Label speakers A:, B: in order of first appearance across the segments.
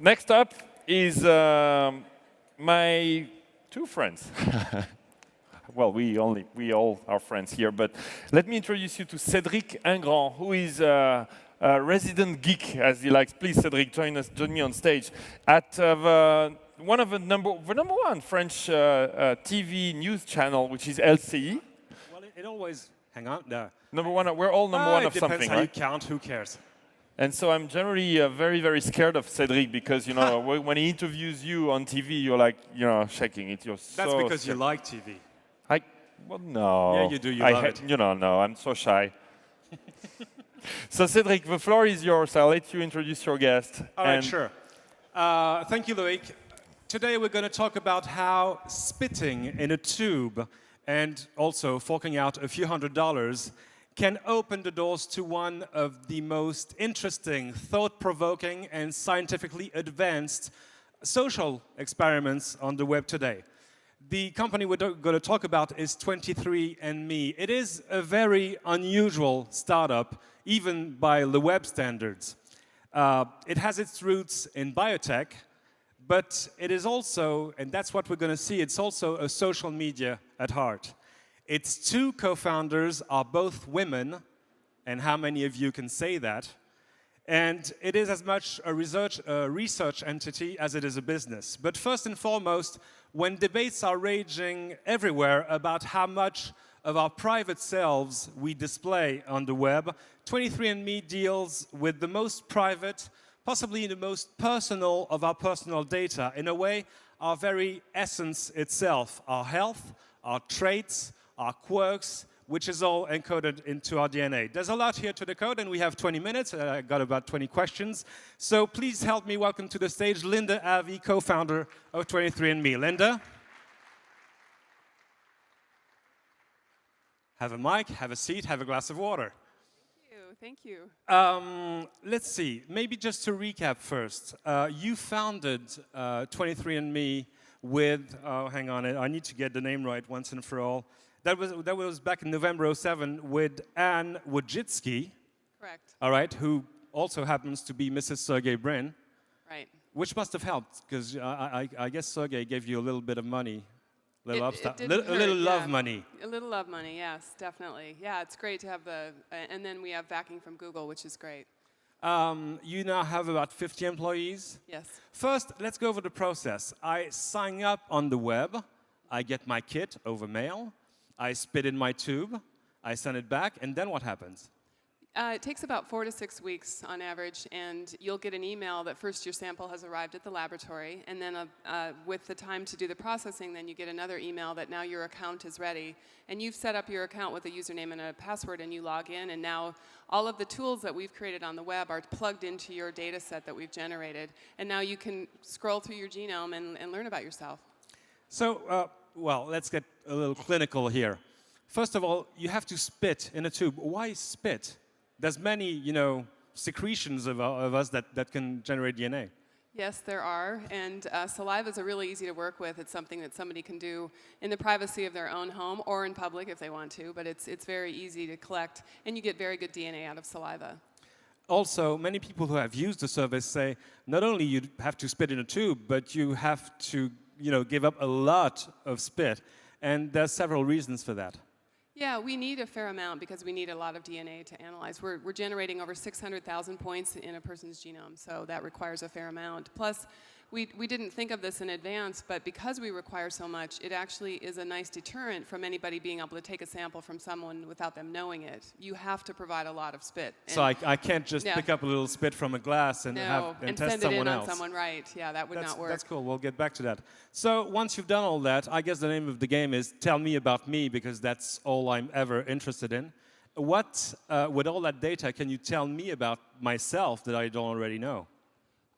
A: Next up is my two friends. Well, we all are friends here, but let me introduce you to Cédric Ingrand, who is a resident geek, as he likes. Please, Cédric, join me on stage at one of the number one French TV news channel, which is LCI.
B: Well, it always, hang on, no.
A: Number one, we're all number one of something,
B: depends how
A: right?
B: you count, who cares?
A: And so I'm generally very, very scared of Cédric because, you know, when he interviews you on TV, you're like, you know, shaking it. You're so
B: That's because
A: scared.
B: you like TV.
A: Well, no.
B: Yeah, you do. You love it.
A: You know, no, I'm so shy. So, Cédric, the floor is yours. I'll let you introduce your guest.
B: All right, sure. Thank you, Loic. Today we're going to talk about how spitting in a tube and also forking out a few $100s can open the doors to one of the most interesting, thought-provoking, and scientifically advanced social experiments on the web today. The company we're going to talk about is 23andMe. It is a very unusual startup, even by LeWeb standards. It has its roots in biotech, but it is also, and that's what we're going to see, it's also a social media at heart. Its two co-founders are both women, and how many of you can say that? And it is as much a research entity as it is a business. But first and foremost, when debates are raging everywhere about how much of our private selves we display on the web, 23andMe deals with the most private, possibly the most personal of our personal data. In a way, our very essence itself, our health, our traits, our quirks, which is all encoded into our DNA. There's a lot here to decode, and we have 20 minutes. I got about 20 questions. So please help me welcome to the stage Linda Avey, co-founder of 23andMe. Linda? Have a mic, have a seat, have a glass of water.
C: Thank you.
B: Let's see, maybe just to recap first. You founded 23andMe with, hang on, I need to get the name right once and for all. That was back in November '07 with Anne Wojcicki.
C: Correct.
B: All right, who also happens to be Mrs. Sergey Brin.
C: Right.
B: Which must have helped, because I guess Sergey gave you a little bit of money. A little love money.
C: A little love money, yes, definitely. Yeah, it's great to have and then we have backing from Google, which is great.
B: You now have about 50 employees.
C: Yes.
B: First, let's go over the process. I sign up on the web. I get my kit over mail. I spit in my tube, I send it back, and then what happens?
C: It takes about 4 to 6 weeks on average, and you'll get an email that first your sample has arrived at the laboratory, and then with the time to do the processing, then you get another email that now your account is ready. And you've set up your account with a username and a password, and you log in, and now all of the tools that we've created on the web are plugged into your data set that we've generated. And now you can scroll through your genome and learn about yourself.
B: So, well, let's get a little clinical here. First of all, you have to spit in a tube. Why spit? There's many, you know, secretions of us that can generate DNA.
C: Yes, there are, and saliva is really easy to work with. It's something that somebody can do in the privacy of their own home or in public if they want to, but it's very easy to collect, and you get very good DNA out of saliva.
B: Also, many people who have used the service say not only you have to spit in a tube, but you have to, you know, give up a lot of spit, and there's several reasons for that.
C: Yeah, we need a fair amount because we need a lot of DNA to analyze. We're generating over 600,000 points in a person's genome, so that requires a fair amount. Plus, we didn't think of this in advance, but because we require so much, it actually is a nice deterrent from anybody being able to take a sample from someone without them knowing it. You have to provide a lot of spit.
B: So I can't just pick up a little spit from a glass and test
C: send
B: someone
C: it in
B: else.
C: on someone, right? Yeah, that would not work.
B: That's cool. We'll get back to that. So once you've done all that, I guess the name of the game is tell me about me, because that's all I'm ever interested in. What, with all that data, can you tell me about myself that I don't already know?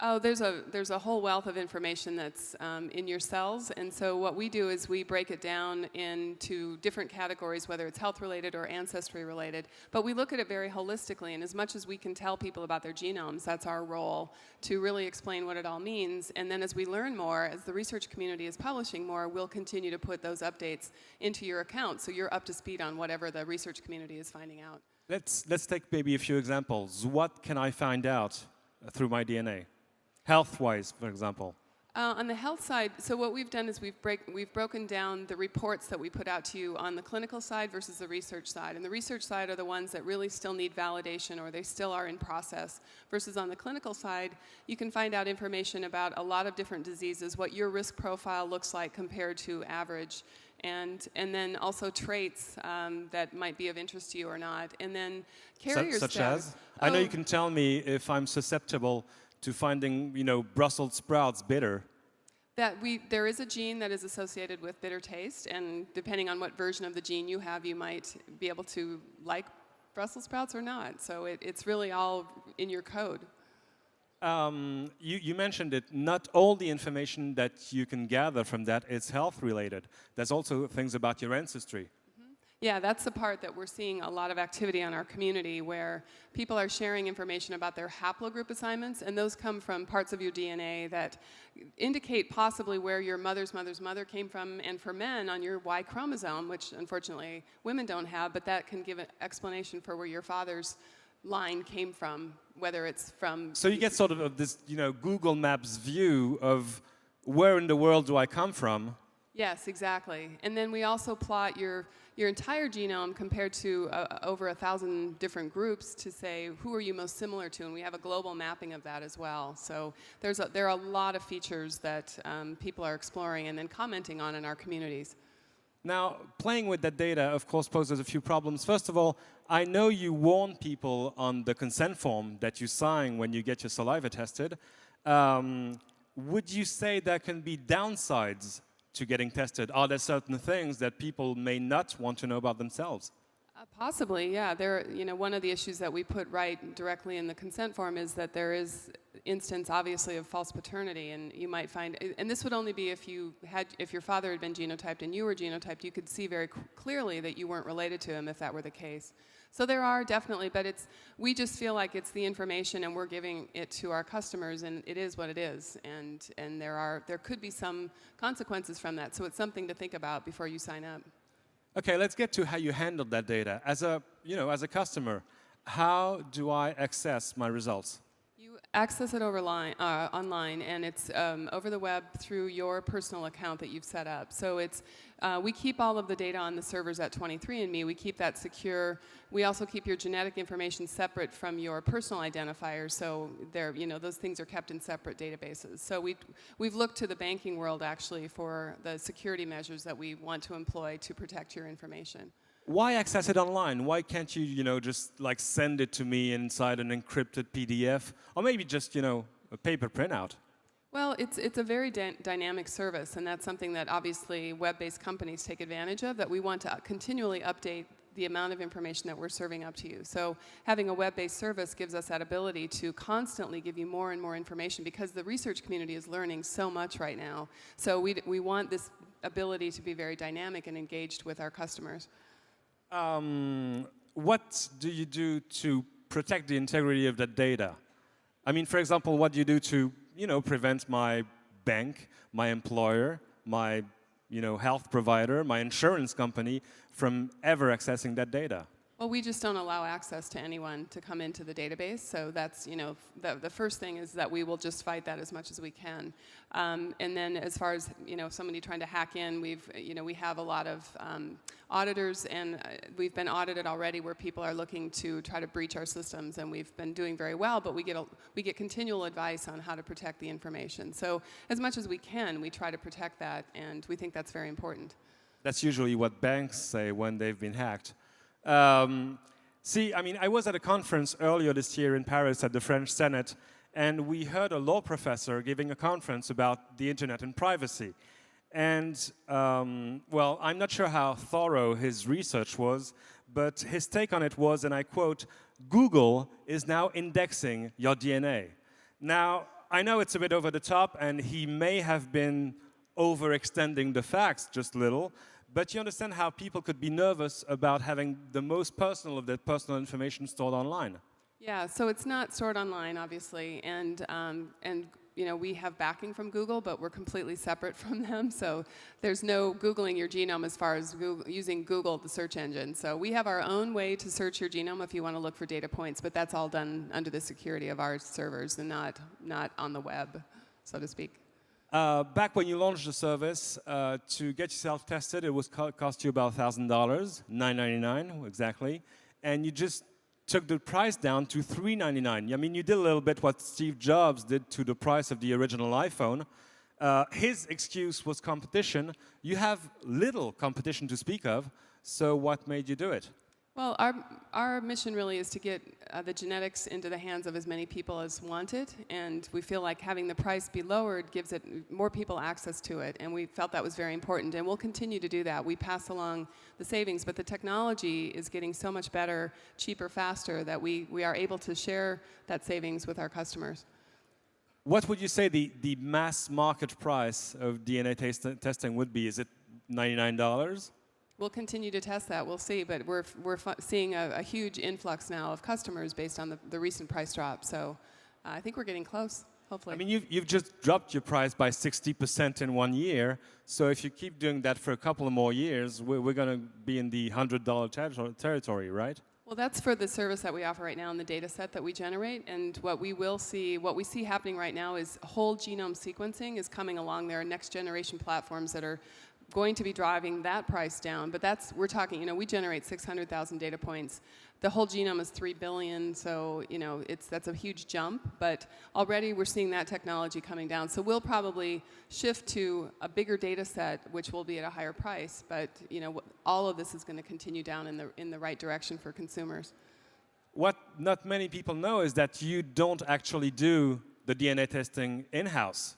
C: Oh, there's a whole wealth of information that's in your cells, and so what we do is we break it down into different categories, whether it's health-related or ancestry-related, but we look at it very holistically, and as much as we can tell people about their genomes, that's our role, to really explain what it all means, and then as we learn more, as the research community is publishing more, we'll continue to put those updates into your account, so you're up to speed on whatever the research community is finding out.
B: Let's take maybe a few examples. What can I find out through my DNA? health-wise, for example?
C: On the health side, so what we've done is we've broken down the reports that we put out to you on the clinical side versus the research side. And the research side are the ones that really still need validation or they still are in process. Versus on the clinical side, you can find out information about a lot of different diseases, what your risk profile looks like compared to average, and then also traits that might be of interest to you or not. And then carrier
B: Such
C: status.
B: as? I know you can tell me if I'm susceptible to finding, Brussels sprouts bitter.
C: There is a gene that is associated with bitter taste, and depending on what version of the gene you have, you might be able to like Brussels sprouts or not. So it's really all in your code.
B: You mentioned it. Not all the information that you can gather from that is health related. There's also things about your ancestry.
C: Yeah, that's the part that we're seeing a lot of activity on our community where people are sharing information about their haplogroup assignments, and those come from parts of your DNA that indicate possibly where your mother's mother's mother came from, and for men on your Y chromosome, which unfortunately women don't have, but that can give an explanation for where your father's line came from, whether it's from...
B: So you get sort of this, Google Maps view of where in the world do I come from?
C: Yes, exactly. And then we also plot your entire genome compared to over 1,000 different groups to say who are you most similar to, and we have a global mapping of that as well. So there are a lot of features that people are exploring and then commenting on in our communities.
B: Now, playing with that data, of course, poses a few problems. First of all, I know you warn people on the consent form that you sign when you get your saliva tested. Would you say there can be downsides to getting tested? Are there certain things that people may not want to know about themselves?
C: Possibly, yeah. One of the issues that we put right directly in the consent form is that there is instance, obviously, of false paternity, and you might find, and this would only be if your father had been genotyped and you were genotyped, you could see very clearly that you weren't related to him if that were the case. So there are definitely, but we just feel like it's the information and we're giving it to our customers, and it is what it is, and there could be some consequences from that. So it's something to think about before you sign up.
B: Okay, let's get to how you handled that data. As a customer, how do I access my results?
C: You access it online, and it's over the web through your personal account that you've set up. So we keep all of the data on the servers at 23andMe. We keep that secure. We also keep your genetic information separate from your personal identifiers. So those things are kept in separate databases. So we've looked to the banking world actually for the security measures that we want to employ to protect your information.
B: Why access it online? Why can't you, just like send it to me inside an encrypted PDF, or maybe just, a paper printout?
C: Well, it's a very dynamic service, and that's something that obviously web-based companies take advantage of, that we want to continually update the amount of information that we're serving up to you. So having a web-based service gives us that ability to constantly give you more and more information, because the research community is learning so much right now. So we want this ability to be very dynamic and engaged with our customers.
B: What do you do to protect the integrity of that data? I mean, for example, what do you do to, prevent my bank, my employer, my, health provider, my insurance company from ever accessing that data?
C: Well, we just don't allow access to anyone to come into the database. So that's, the first thing is that we will just fight that as much as we can. And then as far as, somebody trying to hack in, we have a lot of auditors, and we've been audited already where people are looking to try to breach our systems, and we've been doing very well, but we get continual advice on how to protect the information. So as much as we can, we try to protect that, and we think that's very important.
B: That's usually what banks say when they've been hacked. I was at a conference earlier this year in Paris at the French Senate, and we heard a law professor giving a conference about the internet and privacy. And, I'm not sure how thorough his research was, but his take on it was, and I quote, "Google is now indexing your DNA." Now, I know it's a bit over the top, and he may have been overextending the facts just a little, but you understand how people could be nervous about having the most personal of their personal information stored online.
C: Yeah, so it's not stored online, obviously, and we have backing from Google, but we're completely separate from them. So there's no Googling your genome as far as using Google, the search engine. So we have our own way to search your genome if you want to look for data points, but that's all done under the security of our servers and not on the web, so to speak.
B: Back when you launched the service, to get yourself tested, it was cost you about $1,000, $9.99 exactly, and you just took the price down to $3.99. I mean, you did a little bit what Steve Jobs did to the price of the original iPhone. His excuse was competition. You have little competition to speak of, so what made you do it?
C: Well, our mission really is to get the genetics into the hands of as many people as want it, and we feel like having the price be lowered gives it more people access to it, and we felt that was very important, and we'll continue to do that. We pass along the savings, but the technology is getting so much better, cheaper, faster, that we are able to share that savings with our customers.
B: What would you say the mass market price of DNA testing would be? Is it $99?
C: We'll continue to test that. We'll see, but we're seeing a huge influx now of customers based on the recent price drop. So I think we're getting close, hopefully.
B: I mean, you've just dropped your price by 60% in 1 year. So if you keep doing that for a couple of more years, we're going to be in the $100 territory, right?
C: Well, that's for the service that we offer right now and the data set that we generate. And what we see happening right now is whole genome sequencing is coming along. There are next generation platforms that are going to be driving that price down, but we're talking, we generate 600,000 data points. The whole genome is 3 billion, so that's a huge jump, but already we're seeing that technology coming down. So we'll probably shift to a bigger data set, which will be at a higher price, but all of this is going to continue down in the right direction for consumers.
B: What not many people know is that you don't actually do the DNA testing in-house.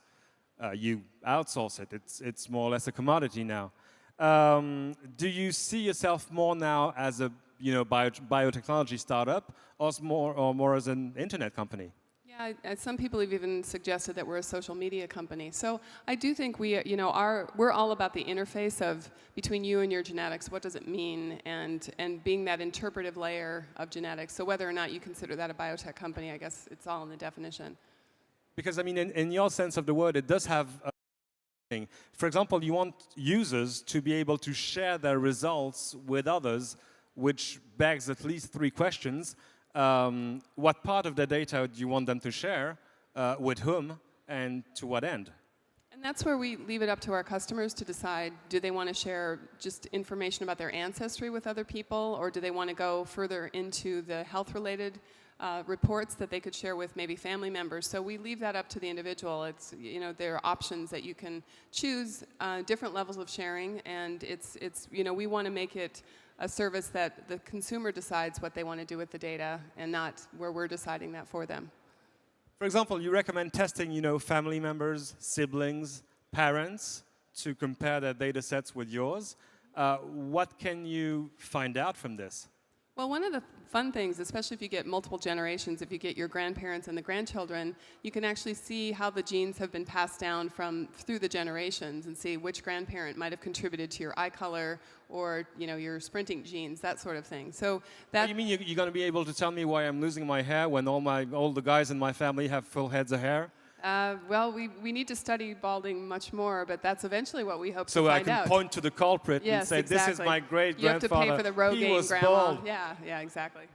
B: You outsource it. It's more or less a commodity now. Do you see yourself more now as a biotechnology startup, or more as an internet company?
C: Yeah, some people have even suggested that we're a social media company. So I do think we're all about the interface of between you and your genetics. What does it mean? And being that interpretive layer of genetics. So whether or not you consider that a biotech company, I guess it's all in the definition.
B: Because, I mean, in your sense of the word, it does have a thing. For example, you want users to be able to share their results with others, which begs at least 3 questions. What part of their data do you want them to share, with whom, and to what end?
C: And that's where we leave it up to our customers to decide, do they want to share just information about their ancestry with other people, or do they want to go further into the health-related reports that they could share with maybe family members. So we leave that up to the individual. It's, there are options that you can choose, different levels of sharing, and we want to make it a service that the consumer decides what they want to do with the data, and not where we're deciding that for them.
B: For example, you recommend testing, family members, siblings, parents, to compare their data sets with yours. What can you find out from this?
C: Well, one of the fun things, especially if you get multiple generations, if you get your grandparents and the grandchildren, you can actually see how the genes have been passed down through the generations and see which grandparent might have contributed to your eye color or your sprinting genes, that sort of thing. So that.
B: You mean you're going to be able to tell me why I'm losing my hair when all the guys in my family have full heads of hair?
C: Well, we need to study balding much more, but that's eventually what we hope to
B: find out. So I can point to the culprit and say,
C: exactly.
B: This is my great-grandfather.
C: You have to pay for the Rogaine grandma.
B: Bald.
C: Yeah, exactly.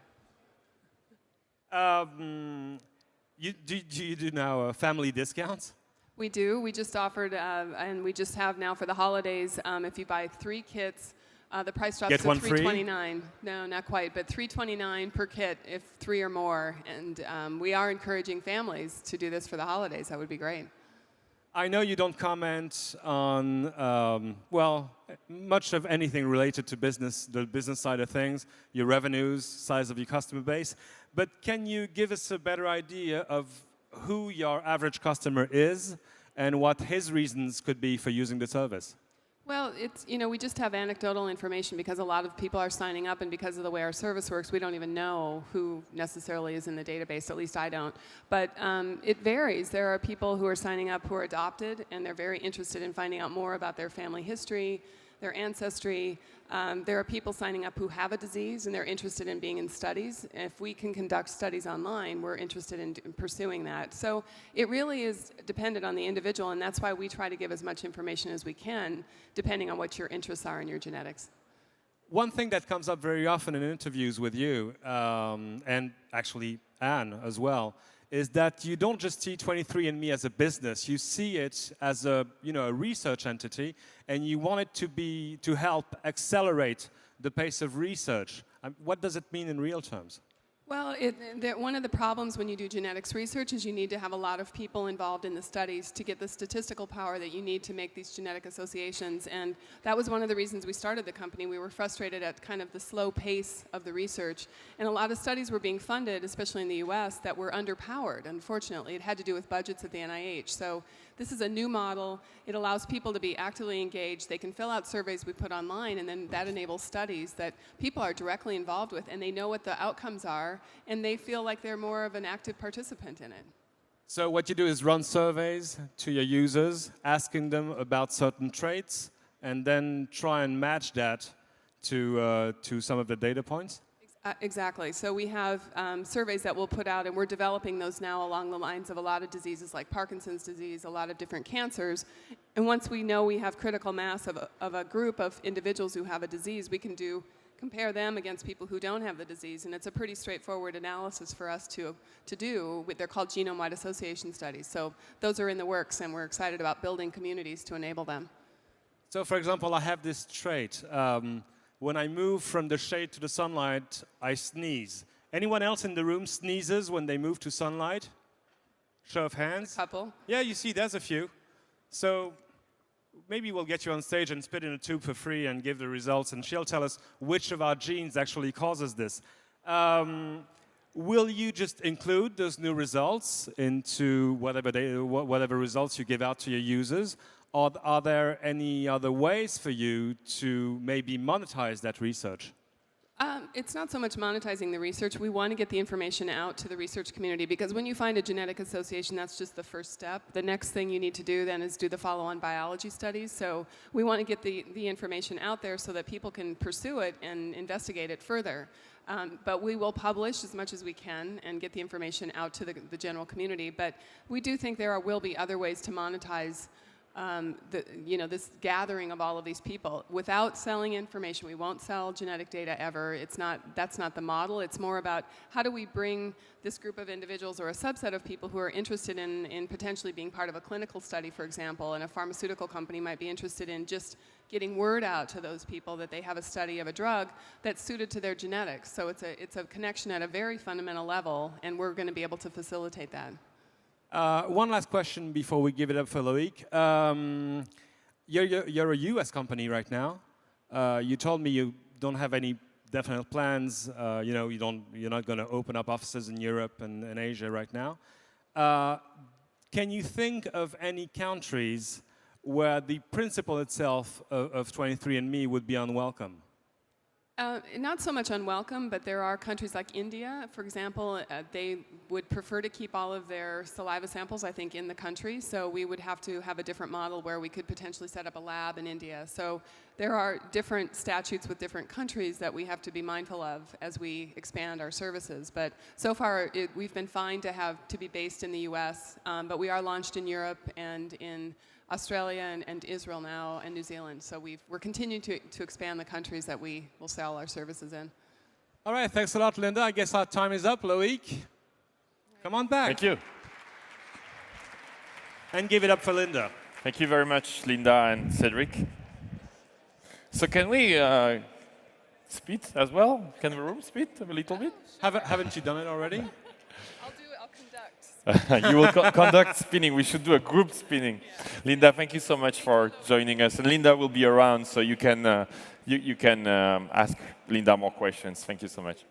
B: Do you do now family discounts?
C: We do. We just offered, and we just have now for the holidays, if you buy 3 kits, the price drops to $329. No, not quite, but $329 per kit if 3 or more. And we are encouraging families to do this for the holidays. That would be great.
B: I know you don't comment on, much of anything related to business, the business side of things, your revenues, size of your customer base. But can you give us a better idea of who your average customer is and what his reasons could be for using the service?
C: Well, we just have anecdotal information because a lot of people are signing up, and because of the way our service works, we don't even know who necessarily is in the database, at least I don't. But it varies. There are people who are signing up who are adopted, and they're very interested in finding out more about their family history. their ancestry. There are people signing up who have a disease and they're interested in being in studies. If we can conduct studies online, we're interested in pursuing that. So it really is dependent on the individual, and that's why we try to give as much information as we can, depending on what your interests are in your genetics.
B: One thing that comes up very often in interviews with you, and actually Anne as well, is that you don't just see 23andMe as a business. You see it as a, a research entity, and you want it to help accelerate the pace of research. What does it mean in real terms?
C: Well, one of the problems when you do genetics research is you need to have a lot of people involved in the studies to get the statistical power that you need to make these genetic associations. And that was one of the reasons we started the company. We were frustrated at kind of the slow pace of the research. And a lot of studies were being funded, especially in the US, that were underpowered, unfortunately. It had to do with budgets at the NIH. So this is a new model. It allows people to be actively engaged. They can fill out surveys we put online, and then that enables studies that people are directly involved with, and they know what the outcomes are, and they feel like they're more of an active participant in it.
B: So what you do is run surveys to your users, asking them about certain traits, and then try and match that to some of the data points?
C: Exactly. So we have surveys that we'll put out, and we're developing those now along the lines of a lot of diseases like Parkinson's disease, a lot of different cancers. And once we know we have critical mass of a group of individuals who have a disease, we can compare them against people who don't have the disease. And it's a pretty straightforward analysis for us to do. They're called genome-wide association studies. So those are in the works, and we're excited about building communities to enable them.
B: So for example, I have this trait. When I move from the shade to the sunlight, I sneeze. Anyone else in the room sneezes when they move to sunlight? Show of hands.
C: A couple.
B: Yeah, you see, there's a few. So maybe we'll get you on stage and spit in a tube for free and give the results, and she'll tell us which of our genes actually causes this. Will you just include those new results into whatever results you give out to your users? Or are there any other ways for you to maybe monetize that research?
C: It's not so much monetizing the research. We want to get the information out to the research community, because when you find a genetic association, that's just the first step. The next thing you need to do then is do the follow-on biology studies. So we want to get the information out there so that people can pursue it and investigate it further. But we will publish as much as we can and get the information out to the general community. But we do think there will be other ways to monetize this gathering of all of these people without selling information. We won't sell genetic data ever. That's not the model. It's more about how do we bring this group of individuals or a subset of people who are interested in potentially being part of a clinical study, for example, and a pharmaceutical company might be interested in just getting word out to those people that they have a study of a drug that's suited to their genetics. So it's a connection at a very fundamental level, and we're going to be able to facilitate that.
B: One last question before we give it up for Loic. You're a US company right now. You told me you don't have any definite plans. You're not going to open up offices in Europe and Asia right now. Can you think of any countries where the principle itself of 23andMe would be unwelcome?
C: Not so much unwelcome, but there are countries like India, for example, they would prefer to keep all of their saliva samples, I think, in the country. So we would have to have a different model where we could potentially set up a lab in India. So there are different statutes with different countries that we have to be mindful of as we expand our services. But so far, we've been fine to be based in the US, but we are launched in Europe and in Australia and Israel now, and New Zealand. So we're continuing to expand the countries that we will sell our services in.
B: All right, thanks a lot, Linda. I guess our time is up. Loic, come on back.
A: Thank you.
B: And give it up for Linda.
A: Thank you very much, Linda and Cedric. So can we spit as well? Can the room spit a little bit?
B: Haven't you done it already?
A: You will conduct spinning. We should do a group spinning. Yeah. Linda, thank you so much for joining us. And Linda will be around, so you can ask Linda more questions. Thank you so much.